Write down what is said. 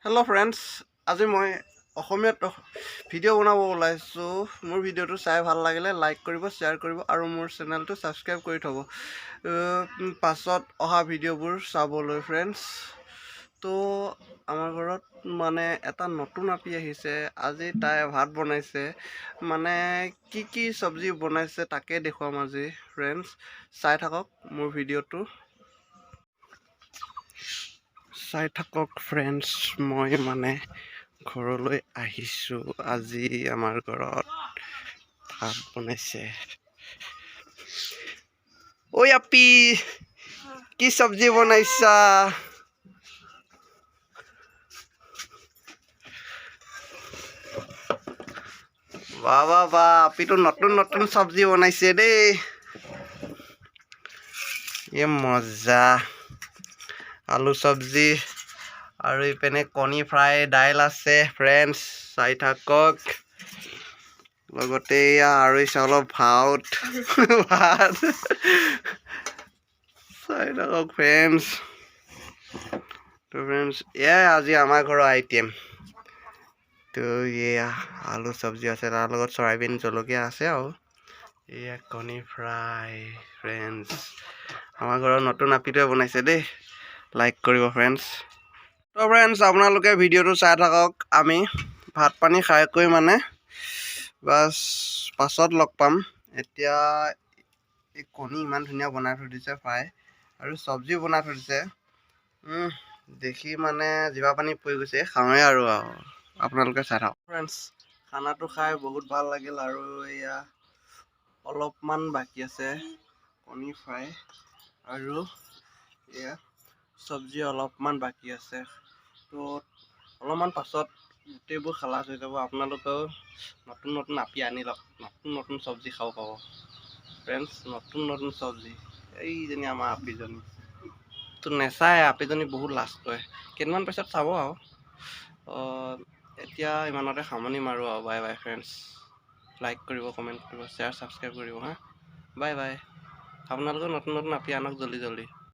Hello friends, আজি মই অসমীয়াত ভিডিঅ' বনাব ওলাইছোঁ। মোৰ ভিডিঅ'টো চাই ভাল লাগিলে লাইক কৰিব, শ্বেয়াৰ কৰিব আৰু মোৰ চেনেলটো ছাবস্ক্ৰাইব কৰি থ'ব পাছত অহা ভিডিঅ'বোৰ চাবলৈ ফ্ৰেণ্ডছ। তো আমাৰ ঘৰত মানে এটা নতুন আপি আহিছে। আজি তাই ভাত বনাইছে, মানে কি চব্জি বনাইছে তাকে দেখুৱাম আজি ফ্ৰেণ্ডছ। চাই থাকক মোৰ ভিডিঅ'টো। চাই থাকক ফ্ৰেণ্ডছ, মই মানে ঘৰলৈ আহিছোঁ। আজি আমাৰ ঘৰত ভাত বনাইছে। ঐ আপি, কি চব্জি বনাইছা? বাহ, আপিটো নতুন চব্জি বনাইছে দেই। মজা, আলু চব্জি আৰু ইপিনে কণী ফ্ৰাই, দাইল আছে ফ্ৰেণ্ডছ। চাই থাকক। লগতে আৰু অলপ ভাত চাই থাকক ফ্ৰেণ্ডছ। তো ফ্ৰেণ্ডছ, এয়াই আজি আমাৰ ঘৰৰ আইটেম। তো এয়া আলু চব্জি আছে, তাৰ লগত চয়াবিন জলকীয়া আছে আৰু এয়া কণী ফ্ৰাই ফ্ৰেণ্ডছ। আমাৰ ঘৰৰ নতুন আপিটোৱে বনাইছে দেই, লাইক কৰিব ফ্ৰেণ্ডছ। তো ফ্ৰেণ্ডছ, আপোনালোকে ভিডিঅ'টো চাই থাকক। আমি ভাত পানী খাই কৰি মানে বাছ পাছত লগ পাম। এতিয়া এই কণী ইমান ধুনীয়া বনাই থৈ দিছে ফ্ৰাই, আৰু চব্জি বনাই থৈ দিছে। দেখি মানে জিভা পানী পৰি গৈছে, খাওঁৱে আৰু আপোনালোকে চাই থাকক ফ্ৰেণ্ডছ। খানাটো খাই বহুত ভাল লাগিল, আৰু এয়া অলপমান বাকী আছে কণী ফ্ৰাই, আৰু এয়া চব্জি অলপমান বাকী আছে। তো অলপমান পাছত গোটেইবোৰ খালাচ হৈ যাব। আপোনালোকেও নতুন আপি আনি লওক, নতুন চব্জি খাব পাব ফ্ৰেণ্ডছ। নতুন চব্জি। এইজনী আমাৰ আপিজনী তো নেচায়, আপিজনী বহুত লাজ কৰে। কেইদিনমান পিছত চাব আৰু। এতিয়া ইমানতে সামৰণি মাৰোঁ আৰু। Bye bye friends. লাইক কৰিব, কমেণ্ট কৰিব, শ্বেয়াৰ, ছাবস্ক্ৰাইব কৰিব হা। Bye bye. আপোনালোকে নতুন আপি আনক জল্দি।